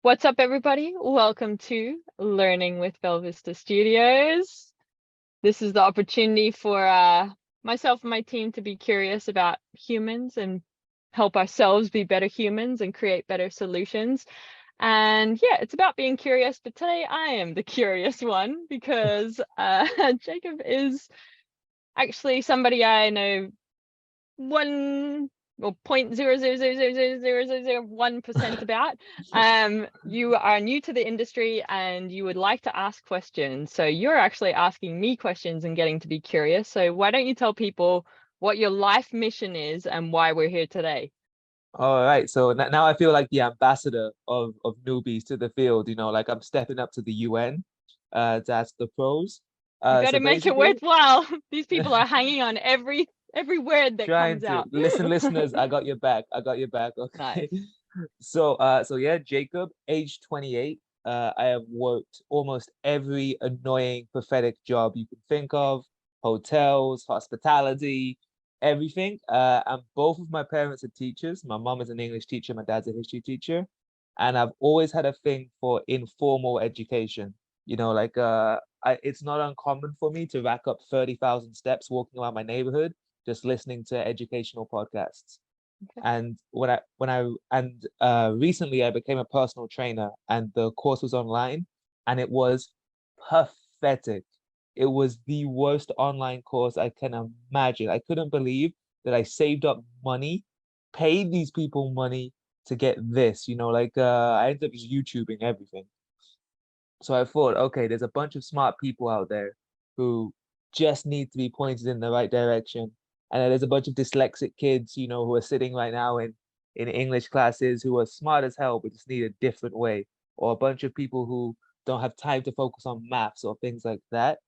What's up, everybody? Welcome to Learning with Belvista Studios. This is the opportunity for myself and my team to be curious about humans and help ourselves be better humans and create better solutions. And yeah, it's about being curious, but today I am the curious one because Jacob is actually somebody I know 0.000000001% about. You are new to the industry and you would like to ask questions. So you're actually asking me questions and getting to be curious. So why don't you tell people what your life mission is and why we're here today? All right, so now I feel like the ambassador of newbies to the field. Like I'm stepping up to the UN, to ask the pros. You So better make it basically, worthwhile. These people are hanging on every word that trying comes to out. listen, listeners. I got your back. I got your back. Nice. Okay. So yeah, Jacob, age 28. I have worked almost every annoying pathetic job you can think of: hotels, hospitality, everything. And both of my parents are teachers. My mom is an English teacher, my dad's a history teacher, and I've always had a thing for informal education. It's not uncommon for me to rack up 30,000 steps walking around my neighborhood just listening to educational podcasts. Okay. And recently I became a personal trainer, and the course was online, and it was pathetic. It was the worst online course I can imagine. I couldn't believe that I saved up money, paid these people money to get this, I ended up just YouTubing everything. So I thought, okay, there's a bunch of smart people out there who just need to be pointed in the right direction. And then there's a bunch of dyslexic kids, who are sitting right now in English classes who are smart as hell, but just need a different way. Or a bunch of people who don't have time to focus on maths or things like that,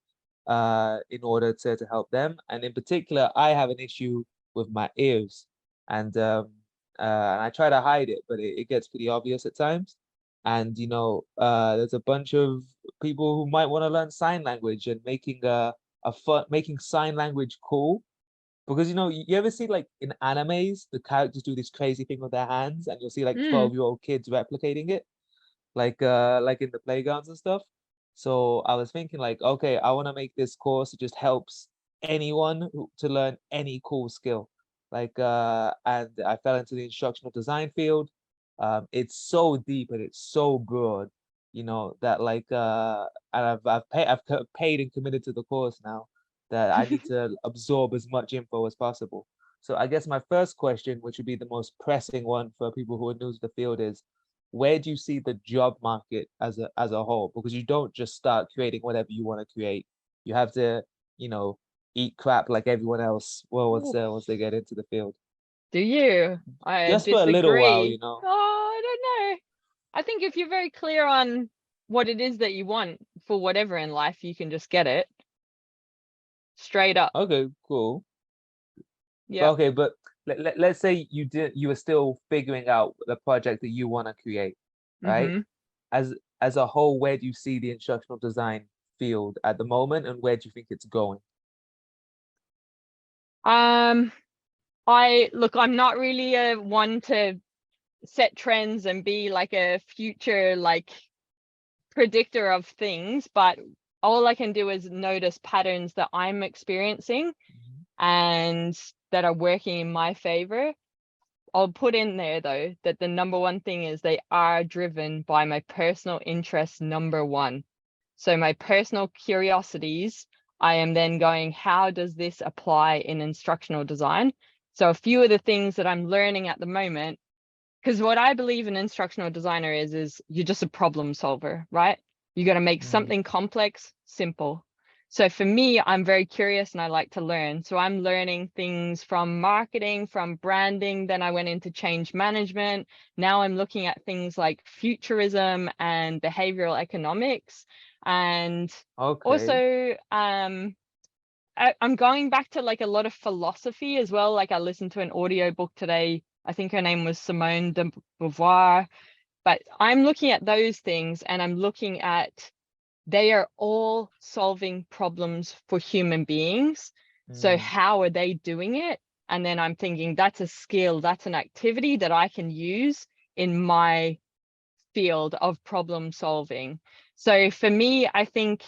in order to help them. And in particular, I have an issue with my ears. And I try to hide it, but it gets pretty obvious at times. And there's a bunch of people who might want to learn sign language and making sign language cool. Because you ever see, like, in animes, the characters do this crazy thing with their hands, and you'll see like Mm. 12-year-old kids replicating it, like in the playgrounds and stuff. So I was thinking, like, okay, I want to make this course that just helps anyone to learn any cool skill. And I fell into the instructional design field. It's so deep and it's so broad, that, and I've paid and committed to the course now, that I need to absorb as much info as possible. So I guess my first question, which would be the most pressing one for people who are new to the field, is where do you see the job market as a whole? Because you don't just start creating whatever you want to create. You have to, you know, eat crap like everyone else. Well, Ooh, once they get into the field, do you? I just for a little while, disagree. Oh, I don't know. I think if you're very clear on what it is that you want for whatever in life, you can just get it straight up. Okay, cool. Yep. Okay, but let's say you were still figuring out the project that you want to create, right? Mm-hmm. As a whole, where do you see the instructional design field at the moment, and where do you think it's going? Um, I'm not really a one to set trends and be like a future like predictor of things, but all I can do is notice patterns that I'm experiencing Mhm. and that are working in my favor. I'll put in there though that the number one thing is they are driven by my personal interest, number one. So my personal curiosities, I am then going, how does this apply in instructional design? So a few of the things that I'm learning at the moment, because what I believe an instructional designer is you're just a problem solver, right? You got to make Mm. something complex simple. So for me, I'm very curious and I like to learn. So I'm learning things from marketing, from branding. Then I went into change management. Now I'm looking at things like futurism and behavioral economics. And Okay. also, I'm going back to like a lot of philosophy as well. Like I listened to an audio book today. I think her name was Simone de Beauvoir. But I'm looking at those things and I'm looking at they are all solving problems for human beings. So Mm. how are they doing it? And then I'm thinking that's a skill, that's an activity that I can use in my field of problem solving. So for me, I think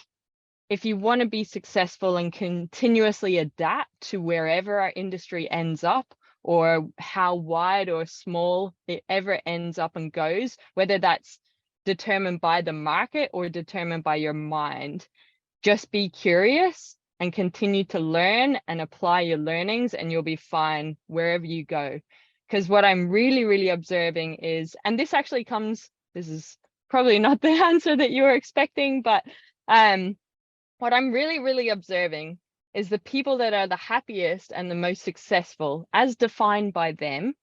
if you want to be successful and continuously adapt to wherever our industry ends up, or how wide or small it ever ends up and goes, whether that's determined by the market or determined by your mind, just be curious and continue to learn and apply your learnings, and you'll be fine wherever you go. Because what I'm really, really observing is, and this actually comes, this is probably not the answer that you were expecting, but what I'm really, really observing is the people that are the happiest and the most successful, as defined by them,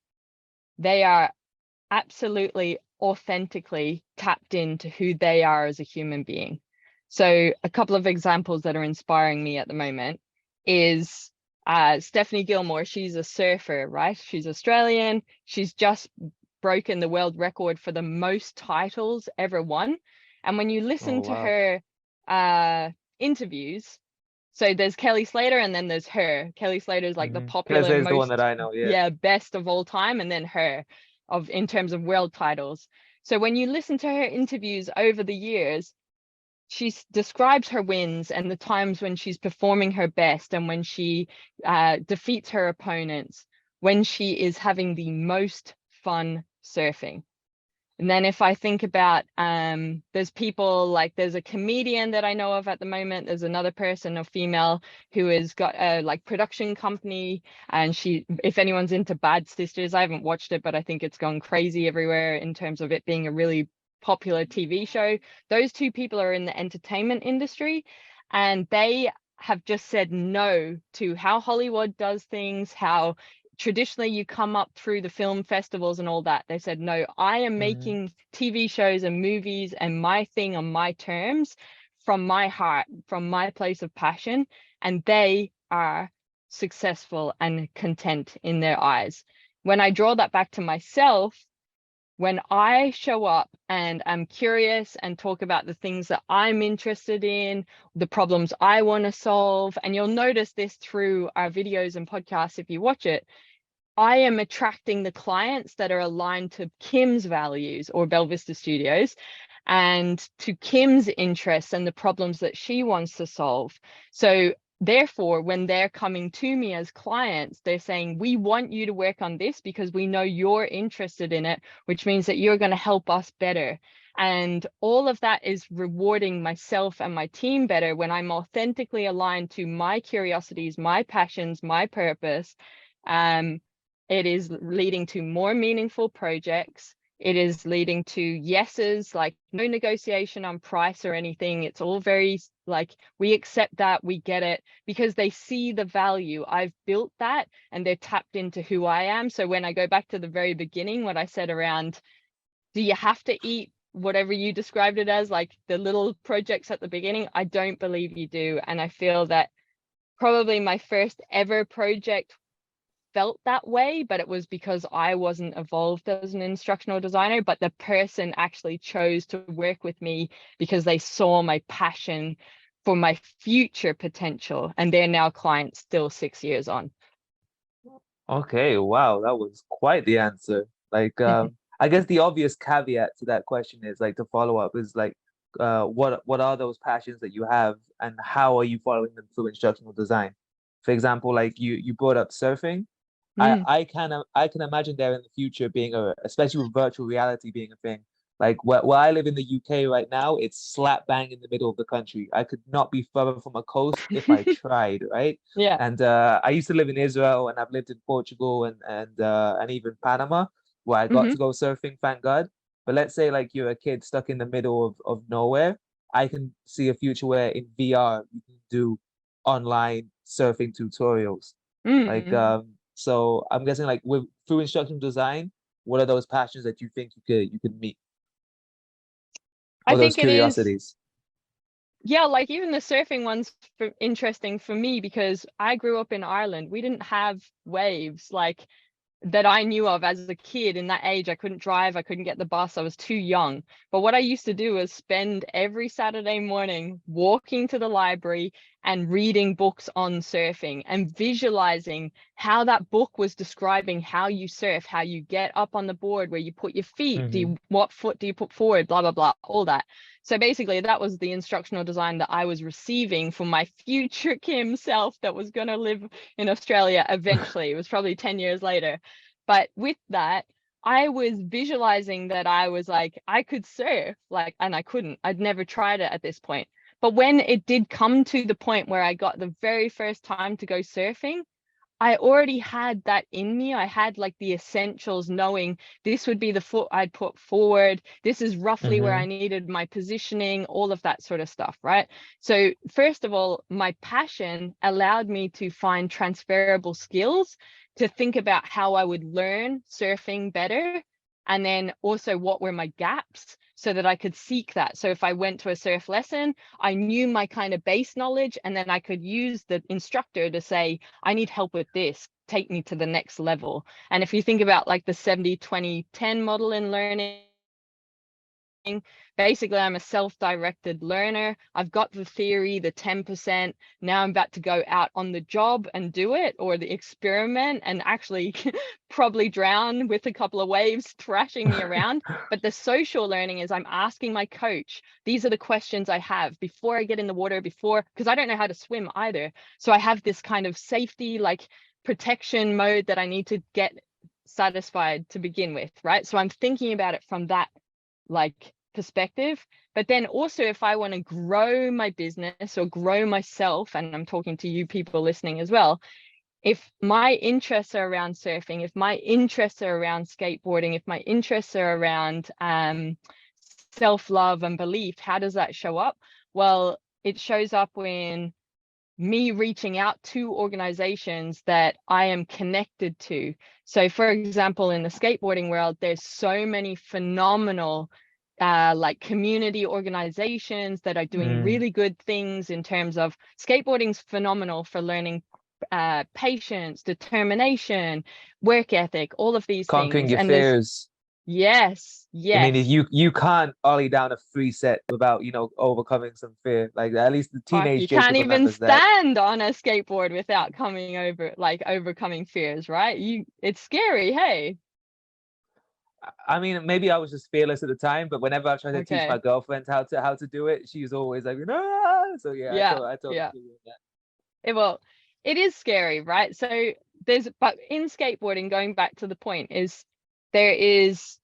they are absolutely authentically tapped into who they are as a human being. So a couple of examples that are inspiring me at the moment is Stephanie Gilmore. She's a surfer, right? She's Australian. She's just broken the world record for the most titles ever won. And when you listen Oh, to wow. her interviews, so there's Kelly Slater and then there's her. Kelly Slater is like the popular, Keza is the one that most, I know, yeah. best of all time, and then her in terms of world titles. So when you listen to her interviews over the years, she describes her wins and the times when she's performing her best, and when she defeats her opponents, when she is having the most fun surfing. And then if I think about, there's people like, there's a comedian that I know of at the moment. There's another person, a female, who has got a like production company. And she, if anyone's into Bad Sisters, I haven't watched it, but I think it's gone crazy everywhere in terms of it being a really popular TV show. Those two people are in the entertainment industry, and they have just said no to how Hollywood does things, how traditionally you come up through the film festivals and all that. They said, no, I am making TV shows and movies and my thing on my terms, from my heart, from my place of passion. And they are successful and content in their eyes. When I draw that back to myself, when I show up and I'm curious and talk about the things that I'm interested in, the problems I want to solve, and you'll notice this through our videos and podcasts if you watch it, I am attracting the clients that are aligned to Kim's values, or Bella Vista Studios, and to Kim's interests and the problems that she wants to solve. So therefore, when they're coming to me as clients, they're saying, we want you to work on this because we know you're interested in it, which means that you're going to help us better. And all of that is rewarding myself and my team better when I'm authentically aligned to my curiosities, my passions, my purpose. It is leading to more meaningful projects. It is leading to yeses, like no negotiation on price or anything. It's all very like, we accept that, we get it, because they see the value. I've built that and they're tapped into who I am. So when I go back to the very beginning, what I said around, do you have to eat whatever you described it as, like the little projects at the beginning? I don't believe you do. And I feel that probably my first ever project felt that way, but it was because I wasn't evolved as an instructional designer, but the person actually chose to work with me because they saw my passion for my future potential, and they're now clients still 6 years on. Okay, wow, that was quite the answer. Like, I guess the obvious caveat to that question is like, to follow up is like, what are those passions that you have, and how are you following them through instructional design? For example, like you brought up surfing. I can imagine there in the future being especially with virtual reality being a thing. Like where I live in the UK right now, it's slap bang in the middle of the country. I could not be further from a coast if I tried, right? Yeah. And I used to live in Israel, and I've lived in Portugal and even Panama, where I got Mm-hmm. to go surfing, thank God. But let's say like you're a kid stuck in the middle of nowhere. I can see a future where in VR you can do online surfing tutorials. Like Mm. so I'm guessing like with through instructional design, what are those passions that you think you could meet, I or those think it is. curiosities? Yeah, like even the surfing one's interesting for me because I grew up in Ireland. We didn't have waves like that I knew of as a kid. In that age, I couldn't drive, I couldn't get the bus, I was too young. But what I used to do was spend every Saturday morning walking to the library and reading books on surfing and visualizing how that book was describing how you surf, how you get up on the board, where you put your feet, what foot do you put forward, blah, blah, blah, all that. So basically that was the instructional design that I was receiving from my future Kim self that was going to live in Australia eventually. It was probably 10 years later. But with that, I was visualizing that I was like, I could surf, like, and I couldn't. I'd never tried it at this point. But when it did come to the point where I got the very first time to go surfing, I already had that in me. I had like the essentials, knowing this would be the foot I'd put forward. This is roughly where I needed my positioning, all of that sort of stuff, right? So first of all, my passion allowed me to find transferable skills to think about how I would learn surfing better. And then also what were my gaps so that I could seek that. So if I went to a surf lesson, I knew my kind of base knowledge, and then I could use the instructor to say, I need help with this, take me to the next level. And if you think about like the 70-20-10 model in learning, basically I'm a self-directed learner. I've got the theory, the 10%. Now I'm about to go out on the job and do it, or the experiment, and actually probably drown with a couple of waves thrashing me around. But the social learning is I'm asking my coach, these are the questions I have before I get in the water, because I don't know how to swim either. So I have this kind of safety, like protection mode that I need to get satisfied to begin with, right? So I'm thinking about it from that like perspective. But then also, if I want to grow my business or grow myself, and I'm talking to you people listening as well, if my interests are around surfing, if my interests are around skateboarding, if my interests are around self-love and belief, how does that show up? Well, it shows up when me reaching out to organizations that I am connected to. So for example, in the skateboarding world, there's so many phenomenal like community organizations that are doing really good things in terms of skateboarding's phenomenal for learning patience, determination, work ethic, all of these Conquering things. your And there's fears. yes. I mean, you can't ollie down a free set without, overcoming some fear. Like at least the Fuck, you teenage can't Jacob even remembers that. stand on a skateboard without overcoming fears, right? It's scary, hey. I mean, maybe I was just fearless at the time, but whenever I tried to teach my Okay. girlfriend how to do it, she's always like, no. So yeah, Yeah, I totally yeah. feel you on that. Well, it is scary, right? So but in skateboarding, going back to the point, is there is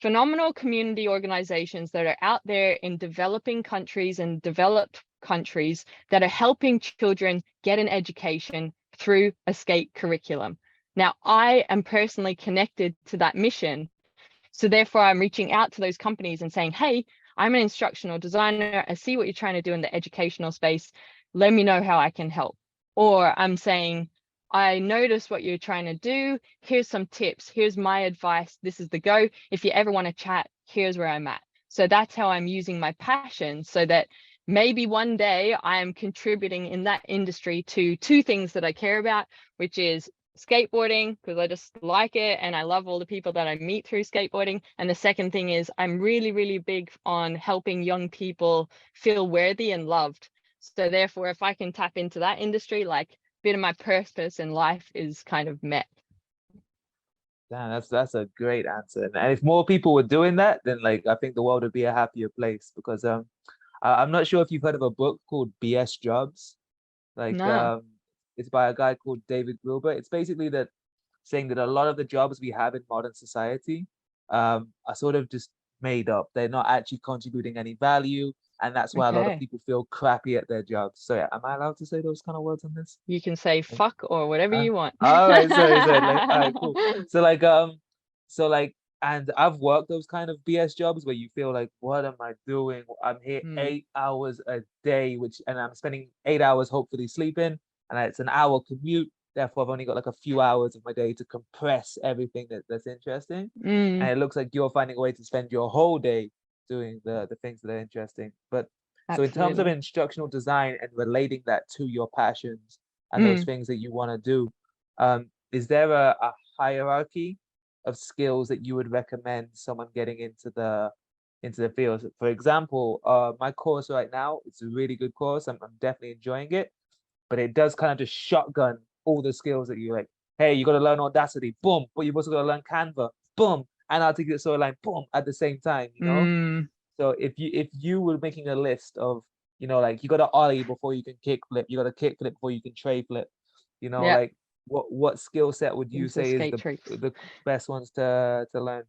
phenomenal community organizations that are out there in developing countries and developed countries that are helping children get an education through a skate curriculum. Now, I am personally connected to that mission. So therefore, I'm reaching out to those companies and saying, hey, I'm an instructional designer. I see what you're trying to do in the educational space. Let me know how I can help. Or I'm saying, I notice what you're trying to do. Here's some tips. Here's my advice. This is the go. If you ever want to chat, here's where I'm at. So that's how I'm using my passion, so that maybe one day I am contributing in that industry to two things that I care about, which is skateboarding, because I just like it and I love all the people that I meet through skateboarding. And the second thing is I'm really, really big on helping young people feel worthy and loved. So therefore, if I can tap into that industry, like, bit of my purpose in life is kind of met. Damn, that's a great answer. And if more people were doing that, then like I think the world would be a happier place. Because I'm not sure if you've heard of a book called BS Jobs. Like No. it's by a guy called David Wilbur. It's basically that saying that a lot of the jobs we have in modern society are sort of just made up. They're not actually contributing any value, and that's why a lot of Okay. people feel crappy at their jobs. So yeah, am I allowed to say those kind of words on this? You can say Like, fuck or whatever you want. all right, sorry, like, all right, cool. So like, and I've worked those kind of BS jobs where you feel like, what am I doing? I'm here Mm, 8 hours a day, and I'm spending 8 hours hopefully sleeping, and it's an hour commute. Therefore, I've only got like a few hours of my day to compress everything that's interesting. And mm, it looks like you're finding a way to spend your whole day doing the things that are interesting. But so in terms of absolutely. instructional design and relating that to your passions and those Mm. things that you want to do, is there a hierarchy of skills that you would recommend someone getting into the into the field. So, for example, my course right now, it's a really good course. I'm definitely enjoying it, but it does kind of just shotgun all the skills that you like. Hey, you got to learn Audacity, boom, but you've also got to learn Canva, boom, and Articulate Storyline, boom, at the same time, you know? Mm, So if you were making a list of, like you got to ollie before you can kick flip, you got to kick flip before you can tray flip, yeah, like what skill set would you into say is skate the tricks. the best ones to learn?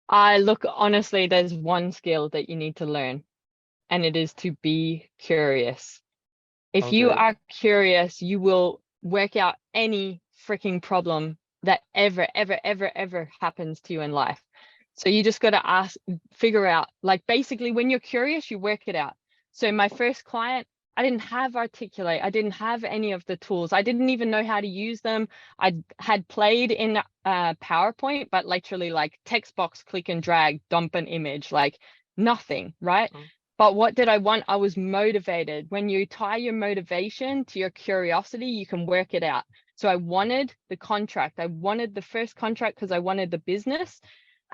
I look, honestly, there's one skill that you need to learn, and it is to be curious. If you Okay. are curious, you will work out any freaking problem that ever happens to you in life. So you just got to figure out, like, basically when you're curious, you work it out. So my first client, I didn't have Articulate. I didn't have any of the tools. I didn't even know how to use them. I had played in PowerPoint, but literally like text box, click and drag, dump an image, like nothing, right? Oh, But what did I want? I was motivated. When you tie your motivation to your curiosity, you can work it out. So I wanted the contract. I wanted the first contract because I wanted the business.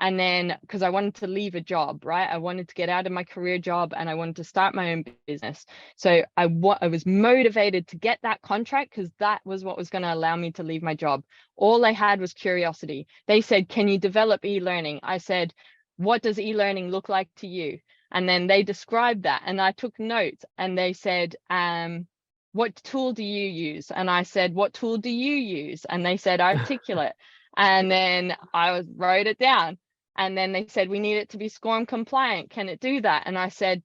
And then because I wanted to leave a job, right? I wanted to get out of my career job and I wanted to start my own business. So I was motivated to get that contract because that was what was going to allow me to leave my job. All I had was curiosity. They said, can you develop e-learning? I said, what does e-learning look like to you? And then they described that and I took notes and they said, what tool do you use? And I said, what tool do you use? And they said, Articulate. And then I wrote it down. And then they said, we need it to be SCORM compliant. Can it do that? And I said,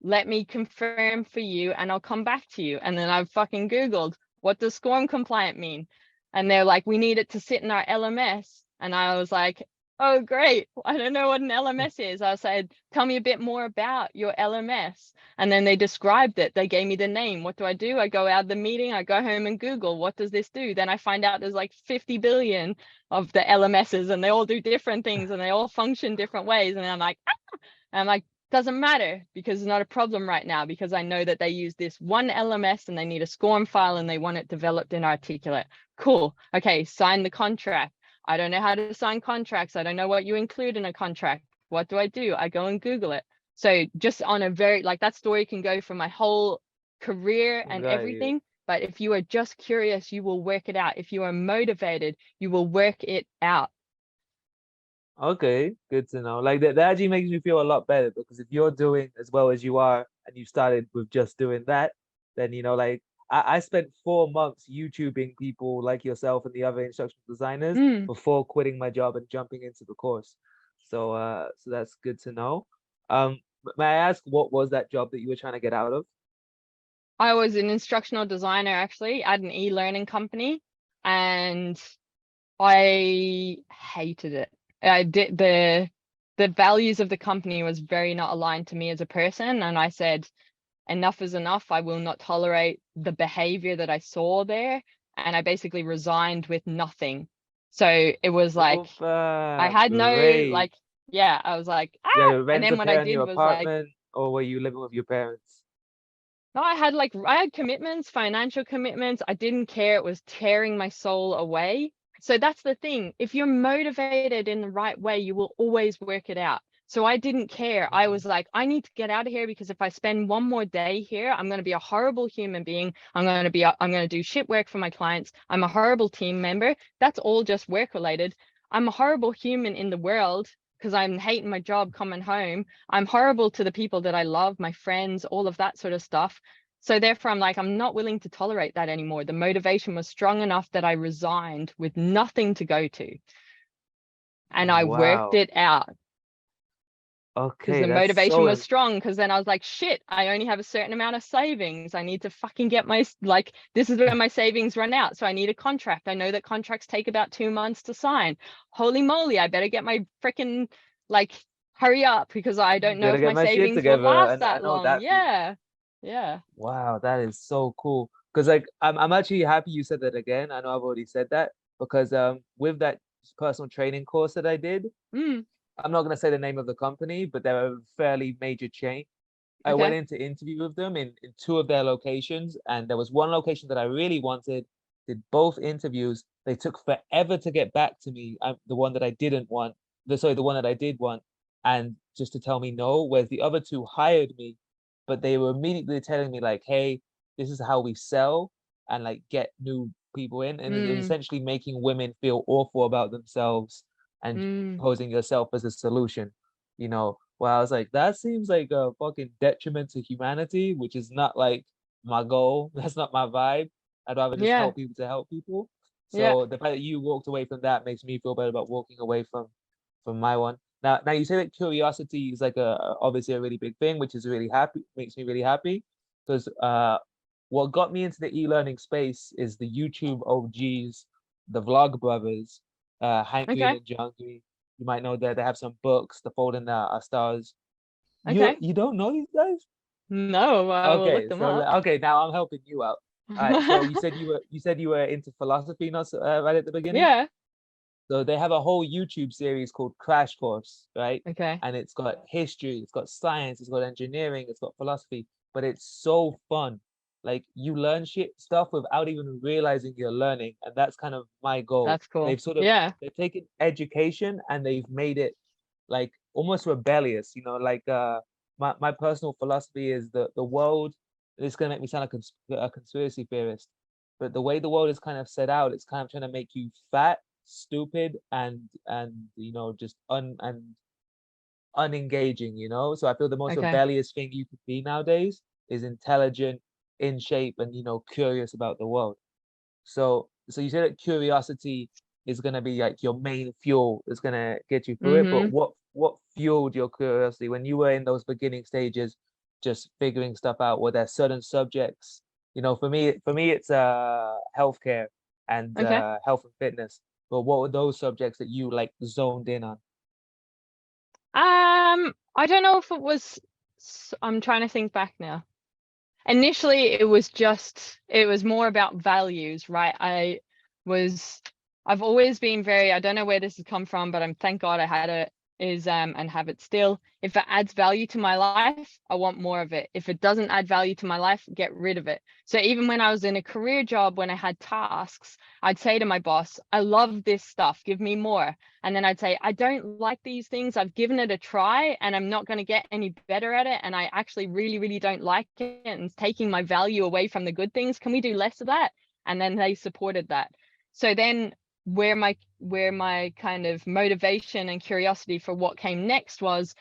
let me confirm for you and I'll come back to you. And then I fucking Googled, what does SCORM compliant mean? And they're like, we need it to sit in our LMS. And I was like, oh, great. I don't know what an LMS is. I said, tell me a bit more about your LMS. And then they described it. They gave me the name. What do? I go out of the meeting. I go home and Google, what does this do? Then I find out there's like 50 billion of the LMSs and they all do different things and they all function different ways. And I'm like, ah! And I'm like, doesn't matter because it's not a problem right now because I know that they use this one LMS and they need a SCORM file and they want it developed in Articulate. Cool. Okay, sign the contract. I don't know how to sign contracts. I don't know what you include in a contract. What do? I go and Google it. So just on a very, like, that story can go for my whole career and got you. everything. But if you are just curious, you will work it out. If you are motivated, you will work it out. Okay, good to know. Like that actually makes me feel a lot better because if you're doing as well as you are and you started with just doing that, then like I spent 4 months YouTubing people like yourself and the other instructional designers Mm. before quitting my job and jumping into the course. So that's good to know. May I ask what was that job that you were trying to get out of? I was an instructional designer actually at an e-learning company and I hated it. I did the values of the company was very not aligned to me as a person. And I said, enough is enough. I will not tolerate the behavior that I saw there. And I basically resigned with nothing. So it was like, I Super had no, great. like, yeah, I was like, You had ah. a And rent to then what pay I on did your was like, apartment, or were you living with your parents? no, I had commitments, financial commitments. I didn't care. It was tearing my soul away. So that's the thing. If you're motivated in the right way, you will always work it out. So I didn't care. I Mhm. was like, I need to get out of here because if I spend one more day here, I'm going to be a horrible human being. I'm going to do shit work for my clients. I'm a horrible team member. That's all just work related. I'm a horrible human in the world because I'm hating my job coming home. I'm horrible to the people that I love, my friends, all of that sort of stuff. So therefore, I'm like, I'm not willing to tolerate that anymore. The motivation was strong enough that I resigned with nothing to go to. And I worked Wow. it out because Okay, the that's motivation so was strong. Because then I was like, shit, I only have a certain amount of savings. I need to fucking get my, like, this is where my savings run out. So I need a contract. I know that contracts take about 2 months to sign. Holy moly, I better get my freaking, like, hurry up because I don't know Gotta if get my my shit savings will together. last And I that know long. that feeling. Yeah. Yeah. Wow, that is so cool. Because like I'm actually happy you said that again. I know I've already said that because with that personal training course that I did, Mm, I'm not gonna say the name of the company, but they're a fairly major chain. I went okay. in to interview with them in two of their locations, and there was one location that I really wanted. Did both interviews. They took forever to get back to me. The one that I didn't want. The one that I did want. and just to tell me no, whereas the other two hired me, but they were immediately telling me like, hey, this is how we sell and like get new people in. And it was Mm, essentially making women feel awful about themselves and mm. posing yourself as a solution, you know. Well, I was like, that seems like a fucking detriment to humanity, which is not like my goal. That's not my vibe. I'd rather just Yeah, help people to help people. yeah. So the fact that you walked away from that makes me feel better about walking away from my one. Now you say that curiosity is like obviously a really big thing, which is really happy, makes me really happy, because what got me into the e-learning space is the YouTube OGs, the Vlog Brothers, Hank Green Okay, and John Green. You might know that they have some books, The Fault in Our Stars. You okay. you don't know these guys? No, I will look Okay, them so up. okay, now I'm helping you out. All right, so you said you were into philosophy, not right at the beginning. Yeah. So they have a whole YouTube series called Crash Course, right? Okay. And it's got history, it's got science, it's got engineering, it's got philosophy, but it's so fun. Like you learn shit stuff without even realizing you're learning, and that's kind of my goal. That's cool. They've sort of Yeah. they've taken education and they've made it like almost rebellious, like my personal philosophy is the world, this is gonna make me sound like a conspiracy theorist, but the way the world is kind of set out, it's kind of trying to make you fat, stupid, and just unengaging, so I feel the most Okay. rebellious thing you could be nowadays is intelligent, in shape, and curious about the world. So you said that curiosity is gonna be like your main fuel, is gonna get you through it, but Mm-hmm. what fueled your curiosity when you were in those beginning stages, just figuring stuff out? Were there certain subjects? For me it's healthcare and Okay. health and fitness. But what were those subjects that you like zoned in on? I don't know if it was, I'm trying to think back now. Initially, it was more about values, right? Was, I've always been very, I don't know where this has come from, but I'm thank God I had it, and have it still. If it adds value to my life, I want more of it. If it doesn't add value to my life, get rid of it. So even when I was in a career job, when I had tasks, I'd say to my boss, I love this stuff, give me more. And then I'd say, I don't like these things. I've given it a try and I'm not going to get any better at it. And I actually really, really don't like it. And it's taking my value away from the good things. Can we do less of that? And then they supported that. So then where my kind of motivation and curiosity for what came next was,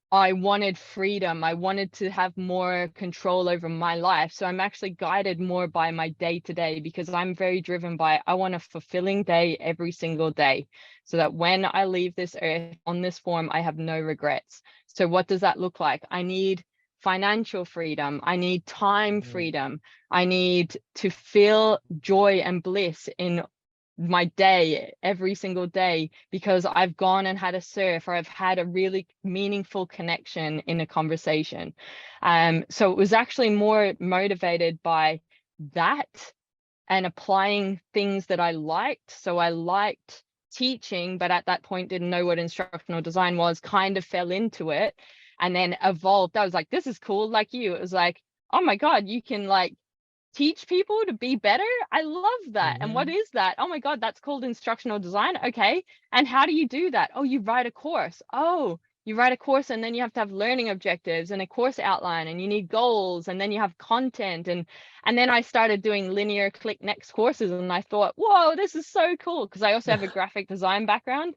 I wanted freedom. I wanted to have more control over my life. So I'm actually guided more by my day to day, because I'm very driven by, I want a fulfilling day every single day, so that when I leave this earth on this form, I have no regrets. So what does that look like? I need financial freedom. I need time Mhm. freedom. I need to feel joy and bliss in my day every single day, because I've gone and had a surf, or I've had a really meaningful connection in a conversation. So it was actually more motivated by that, and applying things that I liked. So I liked teaching, but at that point didn't know what instructional design was, kind of fell into it and then evolved. I was like, this is cool. Like you, it was like, oh my God, you can like teach people to be better. I love that. And what Mhm. is that? Oh my God, that's called instructional design. Okay. And how do you do that? Oh, you write a course. Oh, you write a course, and then you have to have learning objectives and a course outline, and you need goals, and then you have content. And then I started doing linear click next courses, and I thought, whoa, this is so cool, because I also have a graphic design background.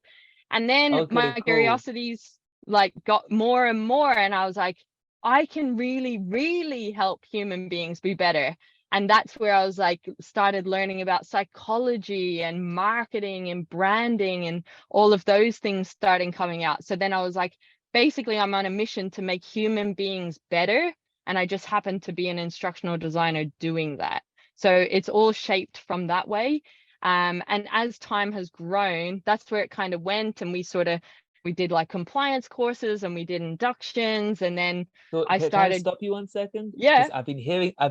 And then Okay, my cool. curiosities like got more and more, and I was like, I can really, really help human beings be better. And that's where I was like, started learning about psychology and marketing and branding and all of those things starting coming out. So then I was like, basically I'm on a mission to make human beings better, and I just happen to be an instructional designer doing that. So it's all shaped from that way. And as time has grown, that's where it kind of went, and we did like compliance courses, and we did inductions, and then So I can I started. stop you 1 second? Yeah. Because I've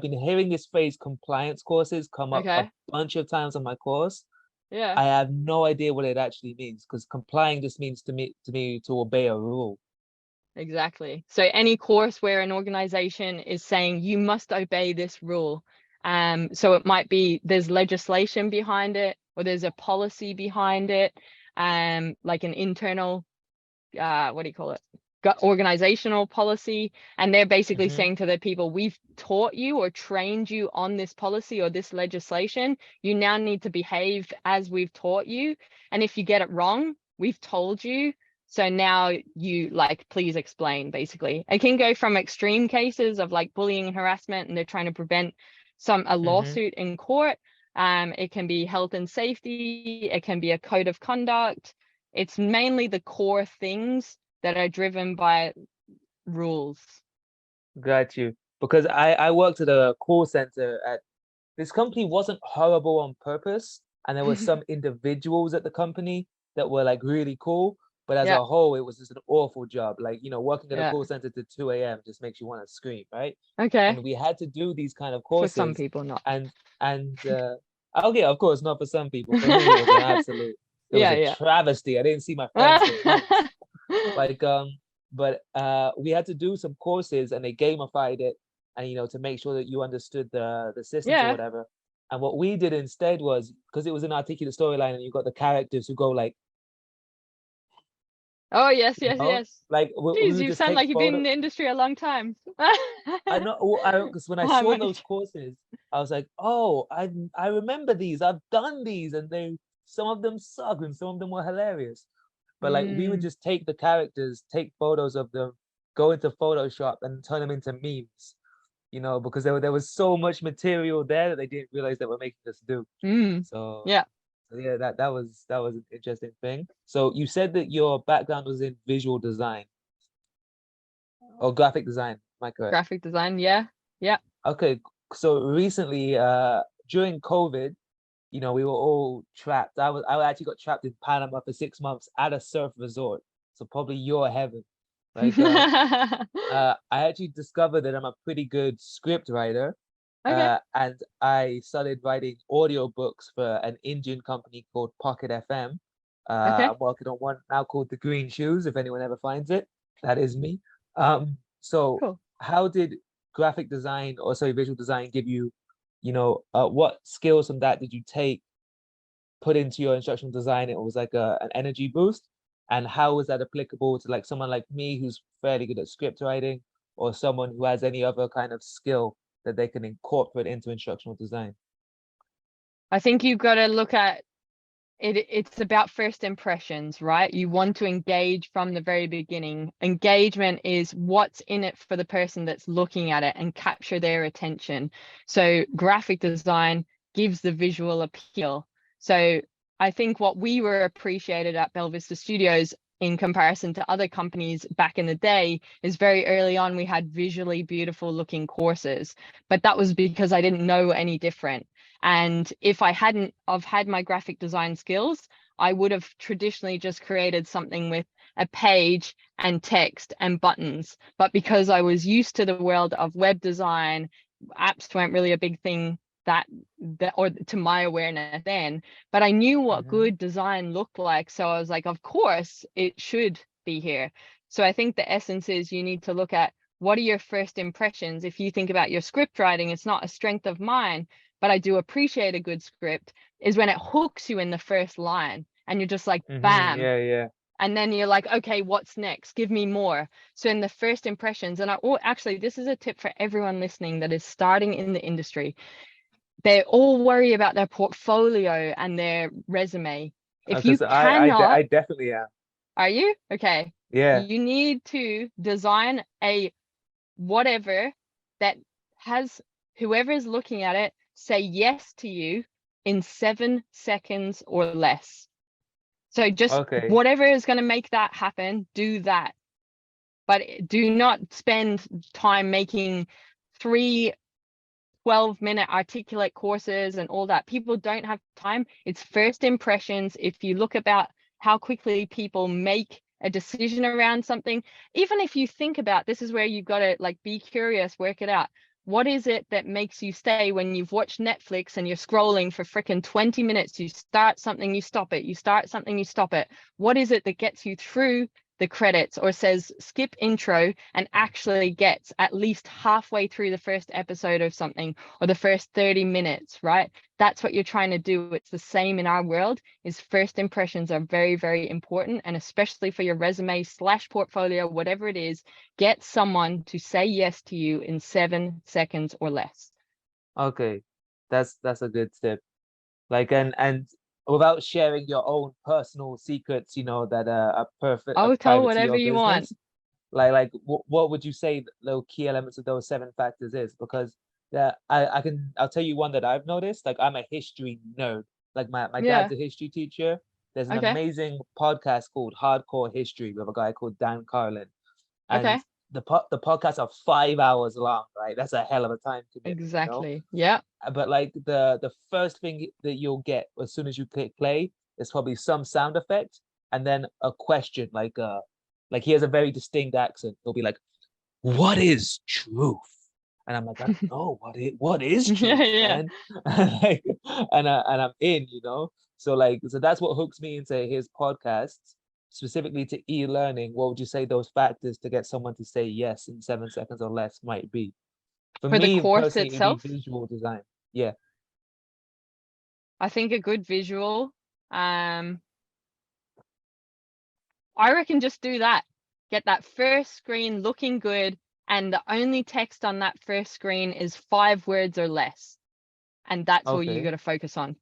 been hearing this phrase compliance courses come up a Okay. bunch of times on my course. Yeah. I have no idea what it actually means, because complying just means to me to obey a rule. Exactly. So any course where an organization is saying you must obey this rule. So it might be there's legislation behind it, or there's a policy behind it, like an internal what do you call it? Organizational policy, and they're basically saying to the people, we've taught you or trained you on this policy or this legislation. You now need to behave as we've taught you. And if you get it wrong, we've told you. So now you like, please explain, basically. It can go from extreme cases of like bullying and harassment, and they're trying to prevent a lawsuit in court. It can be health and safety. It can be a code of conduct. It's mainly the core things that are driven by rules. Got you. Because I worked at a call center at this company. Wasn't horrible on purpose, and there were some individuals at the company that were like really cool, but as Yeah. a whole it was just an awful job. Like, you know, working at a Yeah. call center to 2 a.m. just makes you want to scream, right? Okay. And we had to do these kind of For courses, some people, not. and okay, of course not for some people. For me, it was an absolute, it was a travesty. I didn't see my friends for months. Like, but we had to do some courses, and they gamified it, and you know, to make sure that you understood the systems or whatever. And what we did instead was, because it was an articulate storyline, and you got the characters who go like, oh yes, you yes, know, yes. like we Jeez, would you just sound take like you've been in photos. the industry a long time. I know, because when I saw those courses, I was like, oh, I remember these. I've done these, and some of them suck, and some of them were hilarious. But like, we would just take the characters, take photos of them, go into Photoshop, and turn them into memes. You know, because there was so much material there that they didn't realize that we're making us do. So yeah. So yeah, that was an interesting thing. So you said that your background was in visual design or graphic design. Am I correct? Graphic design, yeah. Okay, so recently, during COVID, you know, we were all trapped. I actually got trapped in Panama for 6 months at a surf resort. So probably your heaven. Like, I actually discovered that I'm a pretty good script writer. Okay. And I started writing audiobooks for an Indian company called Pocket FM. Okay. I'm working on one now called The Green Shoes, if anyone ever finds it. That is me. So Cool. how did graphic design, or sorry, visual design give you, you know, what skills from that did you take, put into your instructional design? It was like an energy boost. And how is that applicable to like someone like me who's fairly good at script writing, or someone who has any other kind of skill that they can incorporate into instructional design? I think you've got to look at it. It's about first impressions, right? You want to engage from the very beginning. Engagement is what's in it for the person that's looking at it and capture their attention. So graphic design gives the visual appeal. So I think what we were appreciated at Bella Vista Studios in comparison to other companies back in the day is very early on we had visually beautiful looking courses, but that was because I didn't know any different. And if I hadn't have had my graphic design skills, I would have traditionally just created something with a page and text and buttons. But because I was used to the world of web design, apps weren't really a big thing that or to my awareness then, but I knew what good design looked like. So I was like, of course it should be here. So I think the essence is you need to look at what are your first impressions. If you think about your script writing, it's not a strength of mine, but I do appreciate a good script, is when it hooks you in the first line and you're just like, bam. Yeah. And then you're like, okay, what's next? Give me more. So in the first impressions, and actually, this is a tip for everyone listening that is starting in the industry. They all worry about their portfolio and their resume. If you cannot, I definitely am. Are you? Okay. Yeah. You need to design a whatever that has whoever's looking at it say yes to you in 7 seconds or less. So just whatever is going to make that happen, do that. But do not spend time making 3 12-minute articulate courses and all that. People don't have time. It's first impressions. If you look about how quickly people make a decision around something, even if you think about, this is where you've got to like be curious, work it out. What is it that makes you stay when you've watched Netflix and you're scrolling for freaking 20 minutes? You start something, you stop it. You start something, you stop it. What is it that gets you through the credits or says skip intro and actually gets at least halfway through the first episode of something or the first 30 minutes, right? That's what you're trying to do. It's the same in our world, is first impressions are very, very important. And especially for your resume / portfolio, whatever it is, get someone to say yes to you in 7 seconds or less. Okay, that's a good tip. Like, and without sharing your own personal secrets, that are perfect, Oh, tell private to whatever your you want. business. Like what would you say the key elements of those 7 factors is? Because I'll tell you one that I've noticed. Like, I'm a history nerd. Like, my Yeah. dad's a history teacher. There's an Okay. amazing podcast called Hardcore History with a guy called Dan Carlin, Okay. and the podcasts are 5 hours long, right? That's a hell of a time commitment. Exactly. Yeah. But like the first thing that you'll get as soon as you click play is probably some sound effect and then a question, like he has a very distinct accent. He'll be like, "What is truth?" And I'm like, "I don't know what is Yeah. truth, Yeah. man." Like, and I'm in. So that's what hooks me into his podcasts, specifically to e-learning. What would you say those factors to get someone to say yes in 7 seconds or less might be? For For the me course personally, it'd be itself, visual design. Yeah. I think a good visual. I reckon just do that. Get that first screen looking good, and the only text on that first screen is 5 words or less. And that's all you Okay. got to focus on.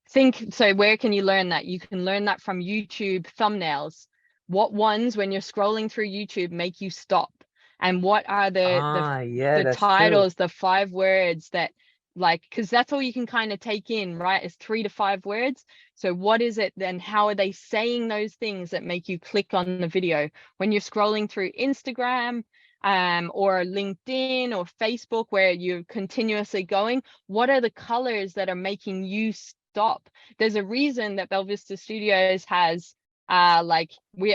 So where can you learn that? You can learn that from YouTube thumbnails. What ones, when you're scrolling through YouTube, make you stop? And what are Yeah, the that's true. titles, the 5 words that, like, because that's all you can kind of take in, right? Is 3 to 5 words. So what is it then? How are they saying those things that make you click on the video? When you're scrolling through Instagram, or LinkedIn or Facebook, where you're continuously going, what are the colors that are making you stop? There's a reason that Bella Vista Studios has like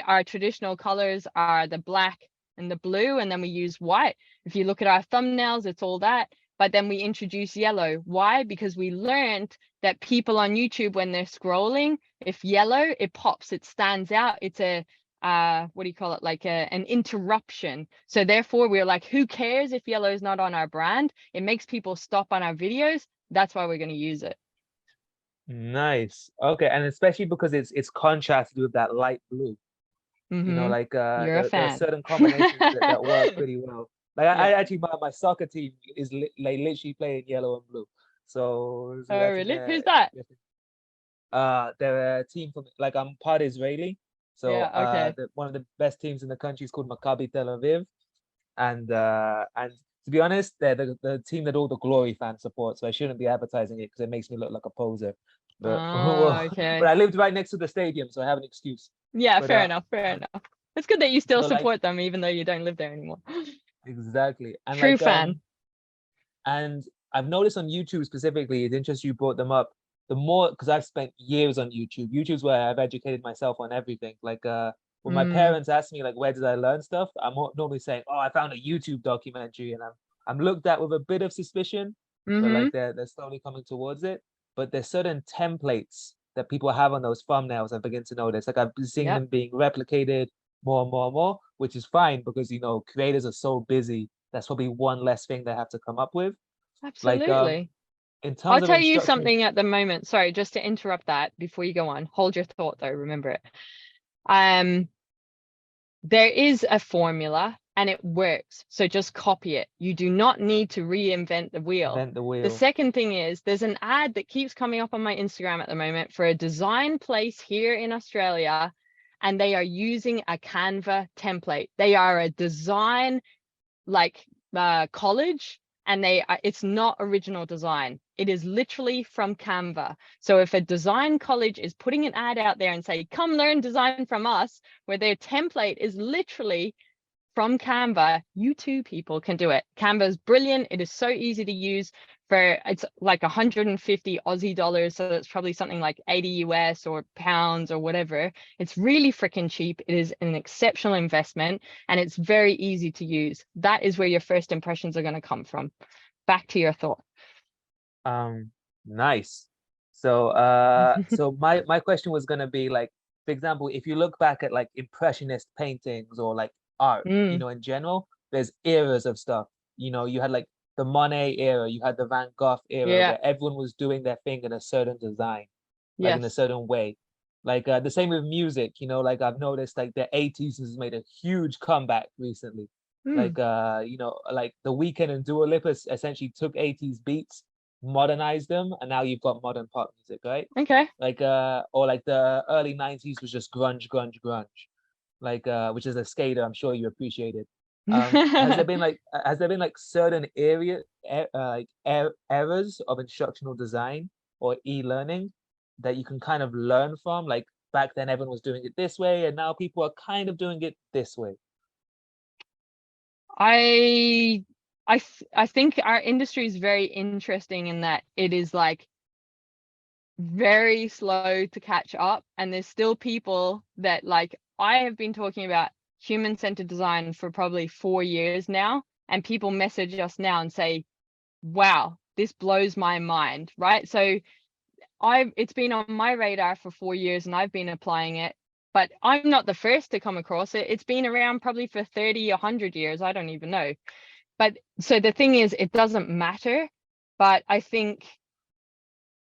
our traditional colors are the black and the blue, and then we use white. If you look at our thumbnails, it's all that. But then we introduce yellow. Why? Because we learned that people on YouTube, when they're scrolling, if yellow, it pops, it stands out. It's a what do you call it, like an interruption. So therefore we're like, who cares if yellow is not on our brand? It makes people stop on our videos. That's why we're going to use it. Nice. Okay, and especially because it's contrasted with that light blue. Like You're a there are fan. certain combinations that work pretty well. Like I Yeah. actually my soccer team is like literally playing yellow and blue. So Oh that's really? Who's that? they're a team from, like, I'm part Israeli. So Yeah. Okay. one of the best teams in the country is called Maccabi Tel Aviv. And to be honest, they're the team that all the Glory fans support. So I shouldn't be advertising it because it makes me look like a poser. But Oh, well, but okay. I lived right next to the stadium, so I have an excuse. Yeah, But fair enough. Fair um, enough. It's good that you still but like support them even though you don't live there anymore. exactly, and True fan. and I've noticed on YouTube specifically, it's interesting you brought them up. The more, because I've spent years on YouTube. YouTube's where I've educated myself on everything. Like when my Mm. parents ask me like where did I learn stuff, I'm normally saying, oh, I found a YouTube documentary, and I'm looked at with a bit of suspicion, but Mm-hmm. like they're slowly coming towards it. But there's certain templates that people have on those thumbnails I begin to notice. Like I've been seeing Yep. them being replicated more and more and more, which is fine because creators are so busy. That's probably one less thing they have to come up with. Like Absolutely. in I'll terms of tell you instructional. something at the moment. Sorry, just to interrupt that before you go on. Hold your thought though, remember it. Um, there is a formula and it works. So just copy it. You do not need to reinvent the wheel. Invent the The wheel. second thing is there's an ad that keeps coming up on my Instagram at the moment for a design place here in Australia, and they are using a Canva template. They are a design like college, and it's not original design. It is literally from Canva. So if a design college is putting an ad out there and say, come learn design from us, where their template is literally from Canva, you too, people, can do it. Canva is brilliant. It is so easy to use. It's like 150 Aussie dollars, so that's probably something like 80 US or pounds or whatever. It's really freaking cheap. It is an exceptional investment, and it's very easy to use. That is where your first impressions are going to come from. Back to your thought. Nice. So so my question was gonna be like, for example, if you look back at like impressionist paintings or like art, Mm, in general, there's eras of stuff. You had like the Monet era, you had the Van Gogh era, yeah. where everyone was doing their thing in a certain design, like in a Yes. certain way. Like the same with music, like I've noticed like the 80s has made a huge comeback recently. Mm, Like like The Weeknd and Dua Lipa essentially took 80s beats, modernized them, and now you've got modern pop music, right? okay. Like or like the early 90s was just grunge, grunge, grunge. Like which is a skater, I'm sure you appreciated. Has there been like certain eras of instructional design or e-learning that you can kind of learn from? Like back then everyone was doing it this way and now people are kind of doing it this way. I I think our industry is very interesting in that it is like very slow to catch up, and there's still people that, like, I have been talking about human-centered design for probably 4 years now, and people message us now and say, wow, this blows my mind, right? So it's been on my radar for 4 years and I've been applying it, but I'm not the first to come across it. It's been around probably for 30, 100 years, I don't even know. But so the thing is, it doesn't matter. But I think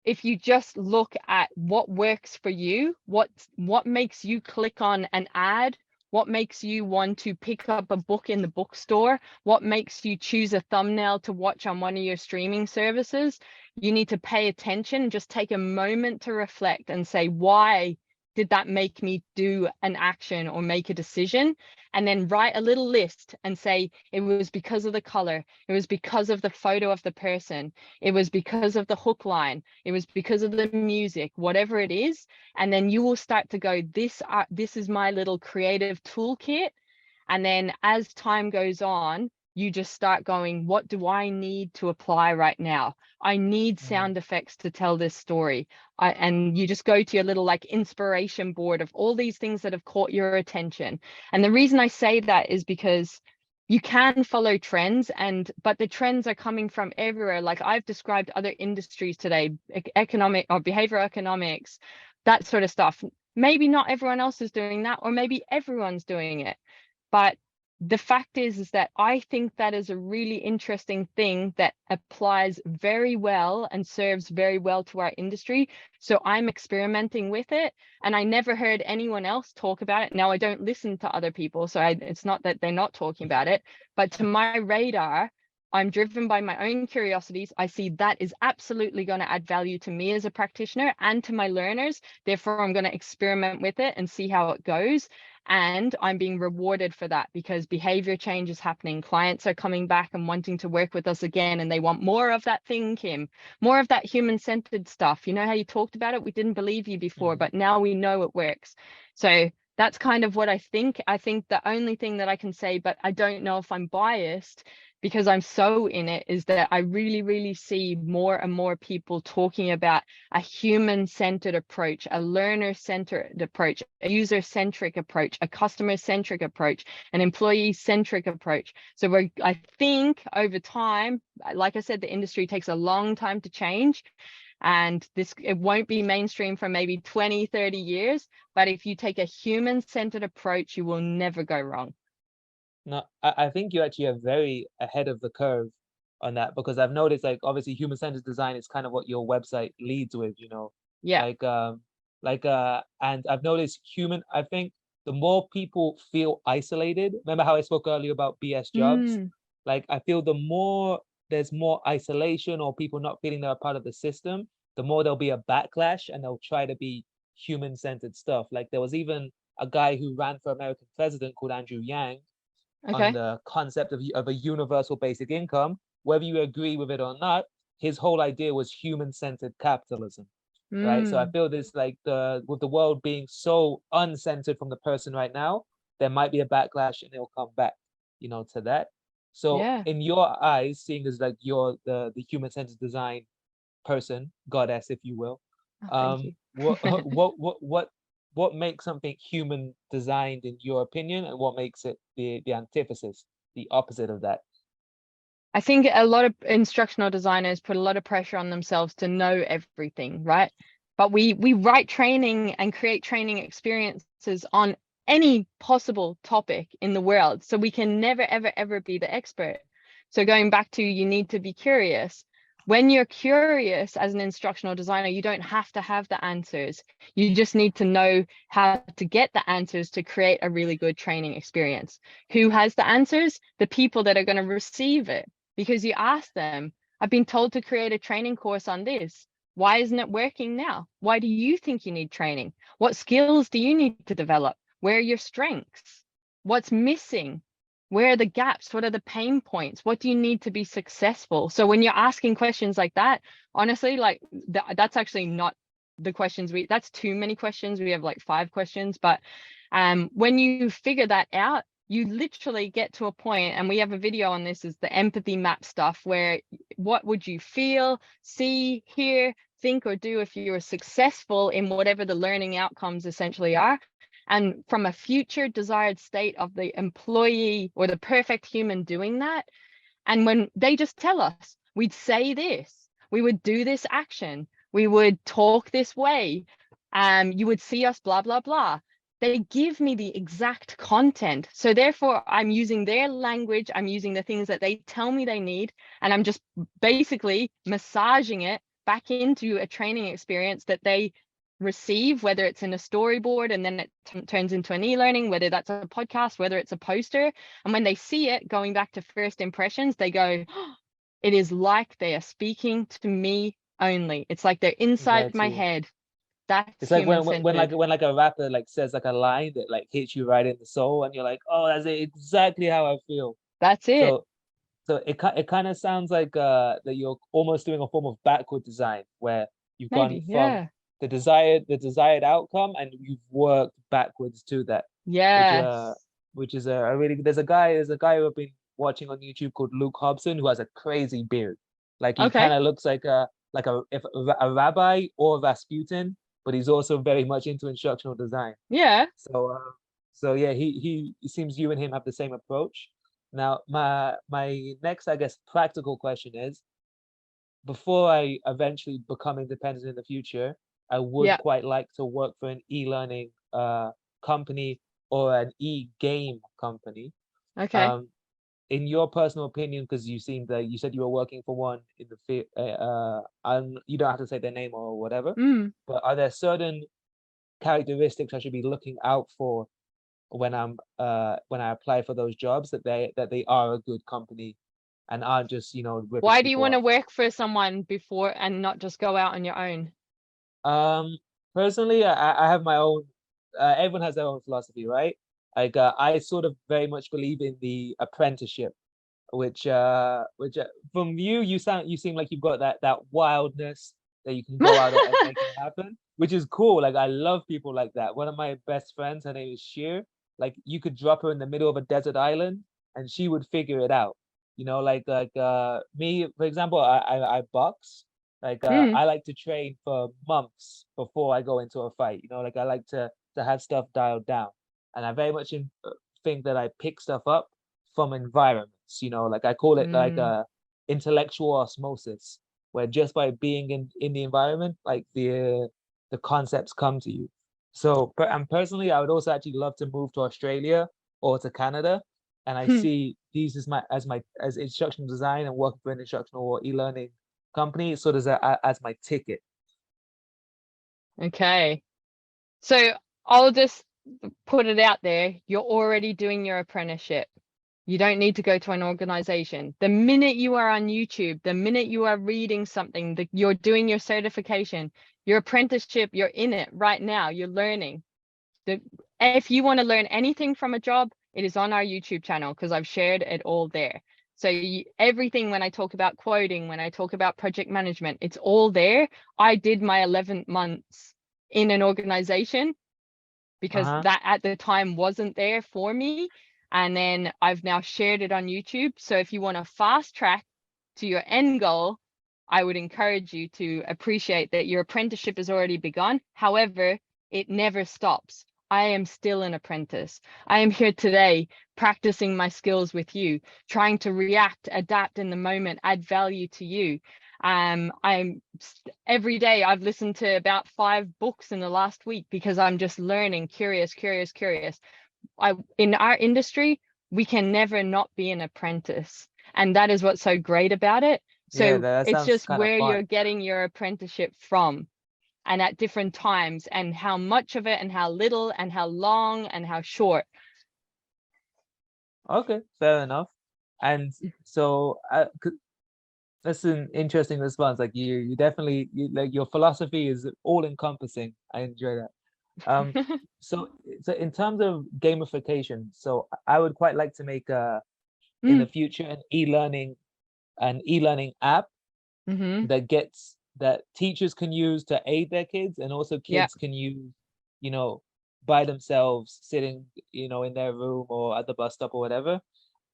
if you just look at what works for you, what makes you click on an ad, what makes you want to pick up a book in the bookstore, what makes you choose a thumbnail to watch on one of your streaming services, you need to pay attention. Just take a moment to reflect and say, why did that make me do an action or make a decision? And then write a little list and say, it was because of the color, it was because of the photo of the person, it was because of the hook line, it was because of the music, whatever it is. And then you will start to go, this is my little creative toolkit. And then as time goes on, you just start going, what do I need to apply right now? I need Mhm. sound effects to tell this story. And you just go to your little like inspiration board of all these things that have caught your attention. And the reason I say that is because you can follow trends, but the trends are coming from everywhere. Like I've described other industries today, economic or behavioral economics, that sort of stuff. Maybe not everyone else is doing that, or maybe everyone's doing it. But the fact is that I think that is a really interesting thing that applies very well and serves very well to our industry. So I'm experimenting with it, and I never heard anyone else talk about it. Now I don't listen to other people, so it's not that they're not talking about it, but to my radar, I'm driven by my own curiosities. I see that is absolutely going to add value to me as a practitioner and to my learners. Therefore, I'm going to experiment with it and see how it goes. And I'm being rewarded for that because behavior change is happening. Clients are coming back and wanting to work with us again, and they want more of that thing, Kim, more of that human-centered stuff. You know how you talked about it? We didn't believe you before, Mhm. but now we know it works. So that's kind of what I think. I think the only thing that I can say, but I don't know if I'm biased because I'm so in it, is that I really, really see more and more people talking about a human-centered approach, a learner-centered approach, a user-centric approach, a customer-centric approach, an employee-centric approach. So I think over time, like I said, the industry takes a long time to change, and it won't be mainstream for maybe 20, 30 years. But if you take a human-centered approach, you will never go wrong. No, I think you actually are very ahead of the curve on that because I've noticed like obviously human-centered design is kind of what your website leads with. Yeah. Like and I've noticed I think the more people feel isolated, remember how I spoke earlier about BS jobs? Mm, Like I feel the more there's more isolation or people not feeling they're a part of the system, the more there'll be a backlash and they'll try to be human-centered stuff. Like there was even a guy who ran for American president called Andrew Yang on okay. the concept of a universal basic income, whether you agree with it or not. His whole idea was human-centered capitalism, right? So I Mm, feel this like with the world being so uncentered from the person right now, there might be a backlash and it'll come back, to that. So yeah. in your eyes, seeing as like you're the human-centered design person, goddess, if you will, Oh, thank you. what what makes something human designed in your opinion, and what makes it the antithesis, the opposite of that? I think a lot of instructional designers put a lot of pressure on themselves to know everything, right? But we write training and create training experiences on any possible topic in the world. So we can never, ever, ever be the expert. So going back to, you need to be curious. When you're curious as an instructional designer, you don't have to have the answers. You just need to know how to get the answers to create a really good training experience. Who has the answers? The people that are going to receive it, because you ask them, I've been told to create a training course on this. Why isn't it working now? Why do you think you need training? What skills do you need to develop? Where are your strengths? What's missing? Where are the gaps? What are the pain points? What do you need to be successful? So when you're asking questions like that, honestly, like that's actually not the questions that's too many questions. We have like 5 questions, but when you figure that out, you literally get to a point, and we have a video on this, is the empathy map stuff, where what would you feel, see, hear, think, or do if you were successful in whatever the learning outcomes essentially are, and from a future desired state of the employee or the perfect human doing that. And when they just tell us, we'd say this, we would do this action, we would talk this way, you would see us blah, blah, blah. They give me the exact content. So therefore, I'm using their language, I'm using the things that they tell me they need, and I'm just basically massaging it back into a training experience that they receive, whether it's in a storyboard and then it turns into an e-learning, whether that's a podcast, whether it's a poster. And when they see it, going back to first impressions, they go, oh, it is like they are speaking to me only. It's like they're inside my Exactly. head. That's It's like human when centered. like a rapper like says like a line that like hits you right in the soul, and you're like, oh, that's exactly how I feel. That's it. So it kind of sounds like that you're almost doing a form of backward design where you've gone Maybe. from Yeah. the desired outcome, and you've worked backwards to that, which Yes. which is a really, there's a guy who I've been watching on YouTube called Luke Hobson, who has a crazy beard. Like he kind Okay. of looks like a rabbi or Rasputin, but he's also very much into instructional design. Yeah. So so yeah, he seems you and him have the same approach. Now, my next, I guess, practical question is, before I eventually become independent in the future, I would Yeah. quite like to work for an e-learning company or an e-game company. Okay. Um, in your personal opinion, because you said you were working for one in the field, you don't have to say their name or whatever, Mm. but are there certain characteristics I should be looking out for when I apply for those jobs, that they are a good company and aren't just, ripping Why do you people want to off? work for someone before and not just go out on your own? Um, Personally, I have my own. Everyone has their own philosophy, right? Like I sort of very much believe in the apprenticeship, which from you seem like you've got that wildness that you can go out there and make it happen, which is cool. Like I love people like that. One of my best friends, her name is Sheer. Like you could drop her in the middle of a desert island and she would figure it out. Me, for example, I box. Like Mm. I like to train for months before I go into a fight. Like I like to have stuff dialed down, and I very much think that I pick stuff up from environments. Like I call it like Mm. a intellectual osmosis, where just by being in the environment, like the concepts come to you. So, and personally, I would also actually love to move to Australia or to Canada, and I see these as instructional design and working for an instructional or e-learning company sort of as my ticket. Okay. So I'll just put it out there. You're already doing your apprenticeship. You don't need to go to an organization. The minute you are on YouTube, the minute you are reading something, you're doing your certification, your apprenticeship, you're in it right now. You're learning. If you want to learn anything from a job, it is on our YouTube channel because I've shared it all there. So everything, when I talk about quoting, when I talk about project management, it's all there. I did my 11 months in an organization because Uh-huh. that at the time wasn't there for me. And then I've now shared it on YouTube. So if you want to fast track to your end goal, I would encourage you to appreciate that your apprenticeship has already begun. However, it never stops. I am still an apprentice. I am here today practicing my skills with you, trying to react, adapt in the moment, add value to you. Every day I've listened to about 5 books in the last week because I'm just learning, curious. In our industry, we can never not be an apprentice. And that is what's so great about it. Yeah, So that it's sounds just kind of where fun. you're getting your apprenticeship from and at different times and how much of it and how little and how long and how short. Okay, fair enough. And so that's an interesting response. Like you definitely like your philosophy is all encompassing. I enjoy that. Um, so in terms of gamification, so I would quite like to make in the Mm, future an e-learning app mm-hmm. that teachers can use to aid their kids, and also Yeah, kids can use, you know, by themselves, sitting, in their room or at the bus stop or whatever.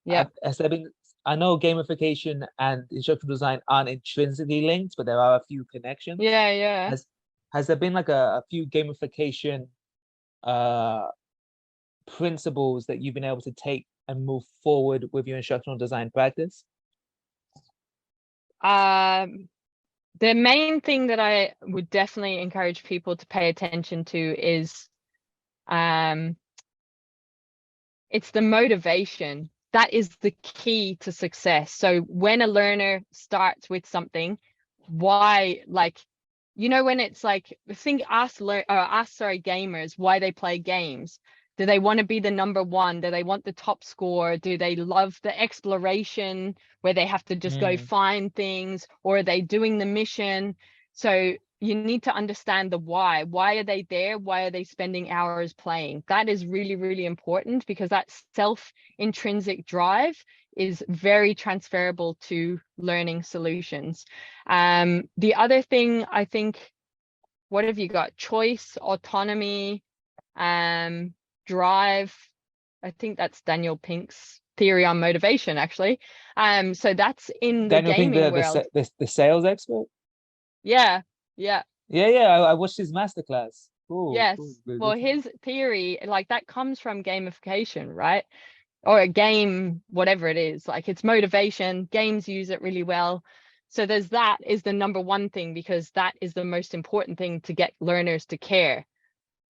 yeah, Has there been, I know gamification and instructional design aren't intrinsically linked, but there are a few connections. yeah. Has has there been like a few gamification uh principles that you've been able to take and move forward with your instructional design practice? The main thing that I would definitely encourage people to pay attention to is um it's the motivation. That is the key to success. So when a learner starts with something, why, like, when it's like, think gamers, why they play games. Do they want to be the number one? Do they want the top score? Do they love the exploration where they have to just go Mm, find things, or are they doing the mission? So you need to understand the why. Why are they there? Why are they spending hours playing? That is really, really important because that self-intrinsic drive is very transferable to learning solutions. The other thing, I think, what have you got? Choice, autonomy, drive. I think that's Daniel Pink's theory on motivation, actually. So that's in the Daniel Pink, gaming world. the sales expert. Yeah, yeah. Yeah, I watched his masterclass. Cool, Yes. good, Well, good to know. his theory, like that comes from gamification, right? Or a game, whatever it is, like it's motivation. Games use it really well. So that is the number one thing because that is the most important thing to get learners to care.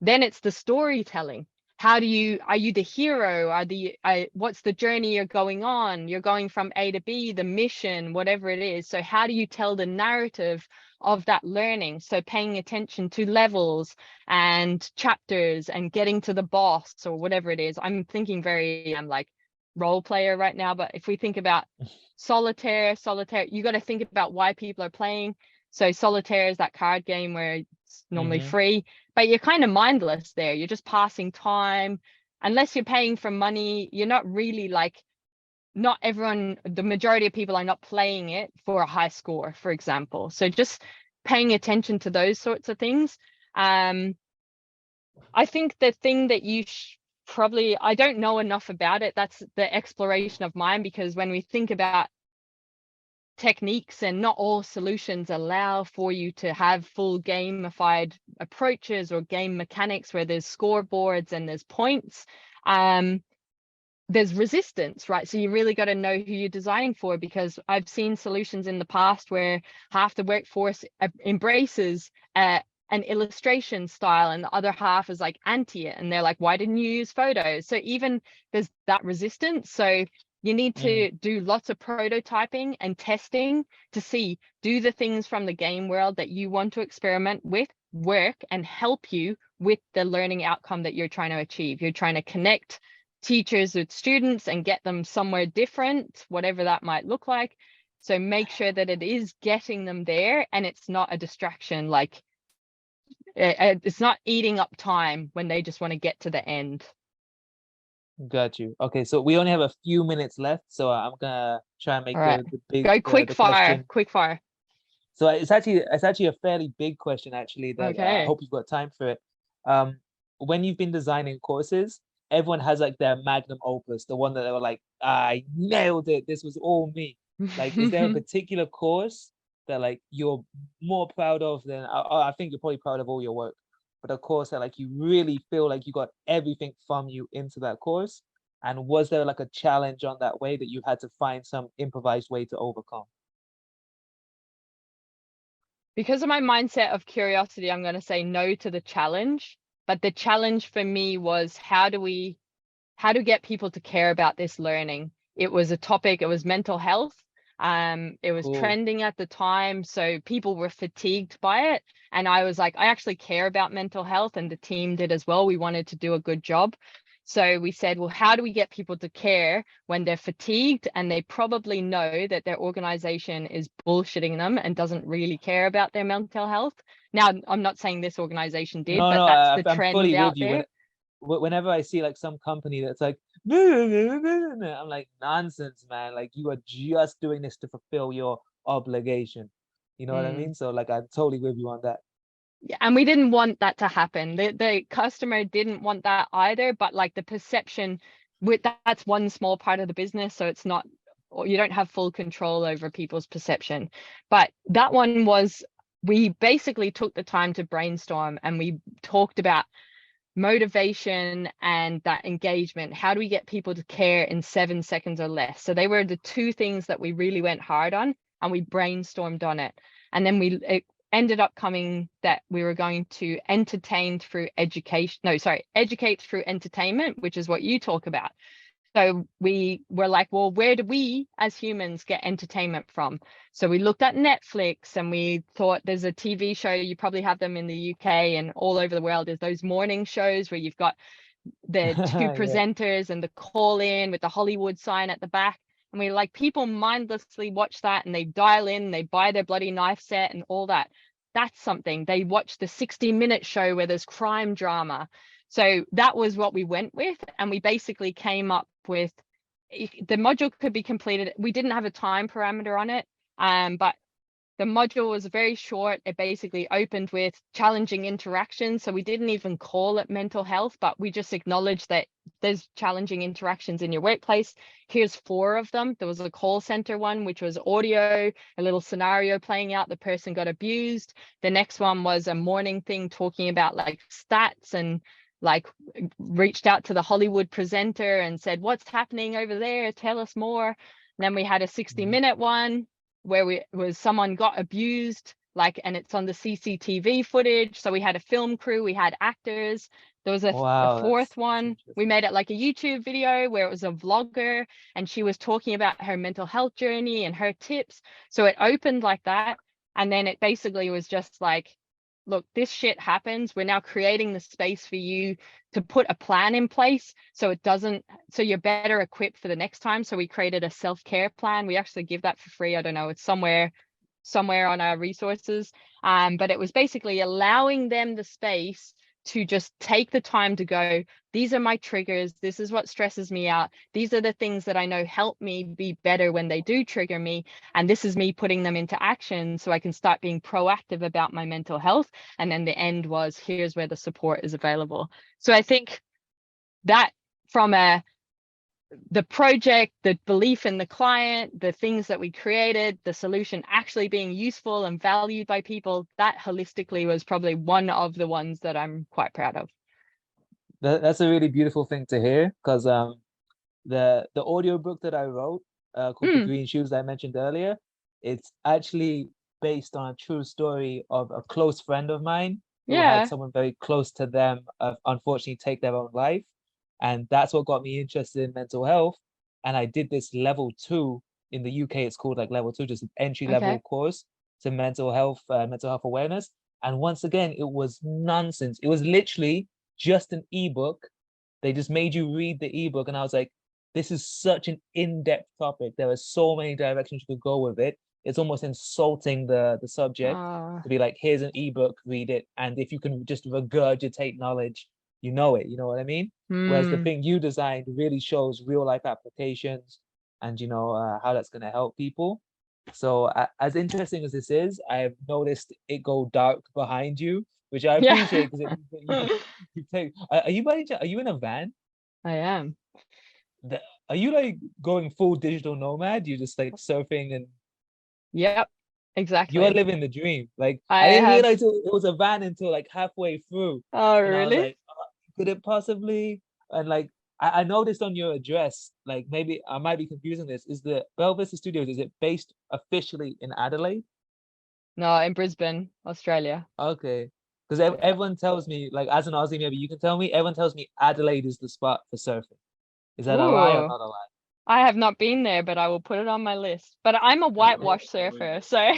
Then it's the storytelling. Are you the hero? What's the journey you're going on? You're going from A to B, the mission, whatever it is. So how do you tell the narrative of that learning? So paying attention to levels and chapters and getting to the boss or whatever it is. I'm thinking I'm like role player right now, but if we think about solitaire, you got to think about why people are playing. So solitaire is that card game where it's normally Mm-hmm. free, but you're kind of mindless there. You're just passing time. Unless you're paying for money, you're not really like, not everyone, the majority of people are not playing it for a high score, for example. So just paying attention to those sorts of things. Um, I think the thing that probably, I don't know enough about it. That's the exploration of mine, because when we think about techniques, and not all solutions allow for you to have full gamified approaches or game mechanics where there's scoreboards and there's points. There's resistance, right? So you really got to know who you're designing for, because I've seen solutions in the past where half the workforce embraces an illustration style and the other half is like anti it, and they're like, why didn't you use photos? So even there's that resistance. So you need Mm. to do lots of prototyping and testing to see, do the things from the game world that you want to experiment with work and help you with the learning outcome that you're trying to achieve. You're trying to connect teachers with students and get them somewhere different, whatever that might look like. So make sure that it is getting them there and it's not a distraction. Like it's not eating up time when they just want to get to the end. Got you. Okay, so we only have a few minutes left, so I'm gonna try and All make right, the big go quick the fire, question. quick fire. So it's actually a fairly big question actually that I Okay. hope you've got time for it. Um, when you've been designing courses, everyone has like their magnum opus, the one that they were like, I nailed it. This was all me. Like, is there a particular course that like you're more proud of than I think you're probably proud of all your work? but a course that like you really feel like you got everything from you into that course? And was there like a challenge on that way that you had to find some improvised way to overcome? Because of my mindset of curiosity, I'm going to say no to the challenge. But the challenge for me was how to get people to care about this learning. It was a topic, it was mental health. It was Cool. trending at the time, so people were fatigued by it. And I was like, I actually care about mental health, and the team did as well. We wanted to do a good job. So we said, well, how do we get people to care when they're fatigued and they probably know that their organization is bullshitting them and doesn't really care about their mental health? Now, I'm not saying this organization did, No, but no, that's the I'm trend fully out with you. there. Whenever I see like some company that's like, I'm like, nonsense, man. Like you are just doing this to fulfill your obligation. You know what I Mm. mean? So like I'm totally with you on that. Yeah, and we didn't want that to happen. The customer didn't want that either, but like the perception with that's one small part of the business, so it's not, or you don't have full control over people's perception. But that one was, we basically took the time to brainstorm and we talked about motivation and that engagement. How do we get people to care in 7 seconds or less? So they were the two things that we really went hard on, and we brainstormed on it. And then it ended up coming that we were going to entertain through education. No, sorry, educate through entertainment, which is what you talk about. So we were like, well, where do we as humans get entertainment from? So we looked at Netflix and we thought there's a TV show, you probably have them in the UK and all over the world, is those morning shows where you've got the two Yeah. presenters and the call in with the Hollywood sign at the back. And we like, people mindlessly watch that and they dial in, they buy their bloody knife set and all that. That's something. They watch the 60-minute show where there's crime drama. So that was what we went with. And we basically came up with, the module could be completed. We didn't have a time parameter on it, but the module was very short. It basically opened with challenging interactions. So we didn't even call it mental health, but we just acknowledged that there's challenging interactions in your workplace. Here's 4 of them. There was a call center one, which was audio, a little scenario playing out, the person got abused. The next one was a morning thing talking about like stats, and like reached out to the Hollywood presenter and said, what's happening over there? Tell us more. And then we had a 60-minute one where someone got abused, like, and it's on the CCTV footage. So we had a film crew, we had actors. There was a Wow, fourth that's one. We interesting. made it like a YouTube video where it was a vlogger and she was talking about her mental health journey and her tips. So it opened like that. And then it basically was just like, look, this shit happens. We're now creating the space for you to put a plan in place so it doesn't, so you're better equipped for the next time. So we created a self-care plan. We actually give that for free. I don't know, it's somewhere on our resources. But it was basically allowing them the space to just take the time to go, these are my triggers, this is what stresses me out, these are the things that I know help me be better when they do trigger me, and this is me putting them into action so I can start being proactive about my mental health. And then the end was, here's where the support is available. So I think that, from the project, the belief in the client, the things that we created, the solution actually being useful and valued by people, that holistically was probably one of the ones that I'm quite proud of. That's a really beautiful thing to hear because the audiobook that I wrote called The Mm, Green Shoes that I mentioned earlier, it's actually based on a true story of a close friend of mine who had yeah. someone very close to them unfortunately take their own life. And that's what got me interested in mental health. And I did this level 2 in the UK. It's called like level 2, just an entry level Okay. course to mental health awareness. And once again, it was nonsense. It was literally just an ebook. They just made you read the ebook, and I was like, this is such an in-depth topic. There are so many directions you could go with it. It's almost insulting the subject Uh, to be like, here's an ebook, read it, and if you can just regurgitate knowledge, you know it. You know what I mean? Whereas the mm, thing you designed really shows real life applications and how that's going to help people. So as interesting as this is, I have noticed it go dark behind you, which I yeah. appreciate because it means that you take. Are you are you in a van? I am. The, are you like going full digital nomad? You just like surfing and Yep. You are Exactly. living the dream. Like I I didn't have. realize it was a van until like halfway through, Oh, and I was really? like, could it possibly? And like I noticed on your address, like maybe I might be confusing this. Is the Bell Vista Studios, is it based officially in Adelaide? No, in Brisbane, Australia. Okay. Because Yeah. everyone tells me, like as an Aussie, maybe you can tell me, everyone tells me Adelaide is the spot for surfing. Is that a lie or Ooh, not a lie? I have not been there, but I will put it on my list. But I'm a whitewash surfer, so Okay.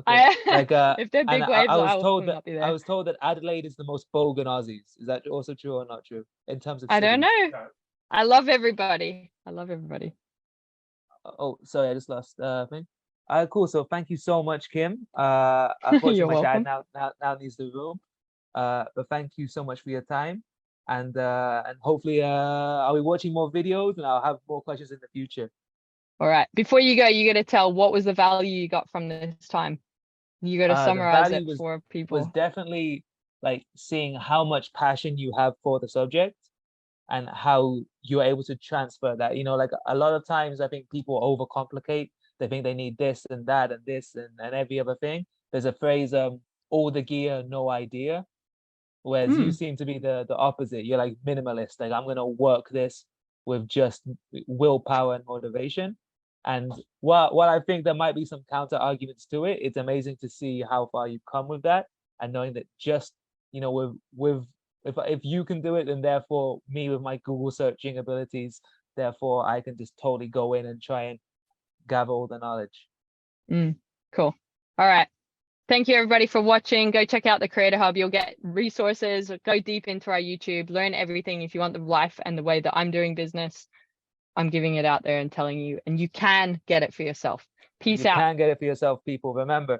I Like if they're and big waves, I I was will told probably that not be there. Adelaide is the most bogan Aussies. Is that also true or not true in terms of I don't cities? know. I love everybody. I love everybody. Oh, sorry, I just lost thing. Cool. So thank you so much, Kim. You're Unfortunately, my dad welcome. now needs the room. But thank you so much for your time, and hopefully, I'll be watching more videos and I'll have more questions in the future. All right. Before you go, you got to tell what was the value you got from this time. You got to The summarize value it for was people. definitely like seeing how much passion you have for the subject and how you're able to transfer that. Like a lot of times I think people overcomplicate. They think they need this and that and this and every other thing. There's a phrase, all the gear, no idea. Whereas you Mm. seem to be the opposite. You're like minimalist. Like I'm gonna work this with just willpower and motivation. And while I think there might be some counter arguments to it, it's amazing to see how far you've come with that, and knowing that just with if you can do it, then therefore me with my Google searching abilities, therefore I can just totally go in and try and gather all the knowledge. Mm. Cool. All right. Thank you everybody for watching. Go check out the Creator Hub. You'll get resources, go deep into our YouTube, learn everything if you want the life and the way that I'm doing business. I'm giving it out there and telling you, and you can get it for yourself. Peace You out. can get it for yourself, people. Remember.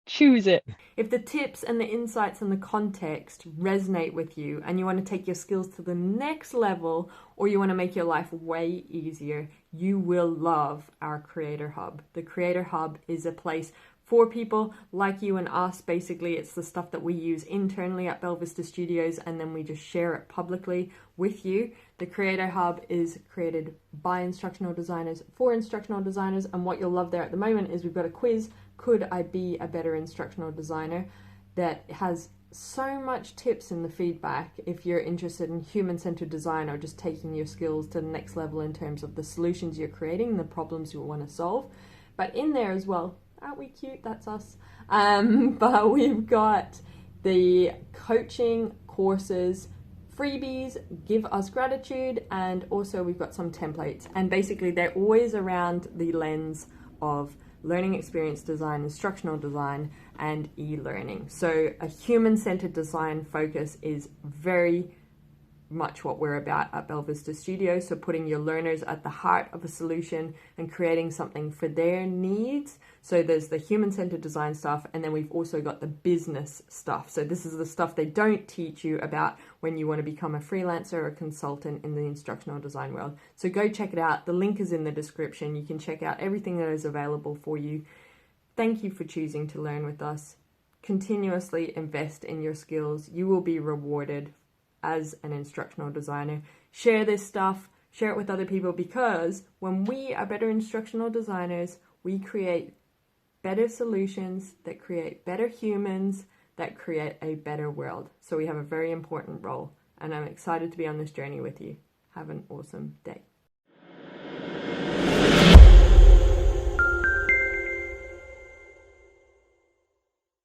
Choose it. If the tips and the insights and the context resonate with you and you want to take your skills to the next level or you want to make your life way easier, you will love our Creator Hub. The Creator Hub is a place for people like you and us. Basically, it's the stuff that we use internally at Bell Vista Studios and then we just share it publicly with you. The Creator Hub is created by instructional designers for instructional designers, and what you'll love there at the moment is we've got a quiz, could I be a better instructional designer, that has so much tips in the feedback if you're interested in human-centered design or just taking your skills to the next level in terms of the solutions you're creating, the problems you want to solve. But in there as well, aren't we cute? That's us. But we've got the coaching courses, freebies, give us gratitude, and also we've got some templates, and basically they're always around the lens of learning experience design, instructional design, and e-learning. So a human-centered design focus is very much what we're about at Bell Vista Studios. So putting your learners at the heart of a solution and creating something for their needs. So there's the human-centered design stuff, and then we've also got the business stuff. So this is the stuff they don't teach you about when you want to become a freelancer or a consultant in the instructional design world. So go check it out. The link is in the description. You can check out everything that is available for you. Thank you for choosing to learn with us. Continuously invest in your skills. You will be rewarded as an instructional designer. Share this stuff, share it with other people, because when we are better instructional designers, we create better solutions that create better humans, that create a better world. So we have a very important role, and I'm excited to be on this journey with you. Have an awesome day.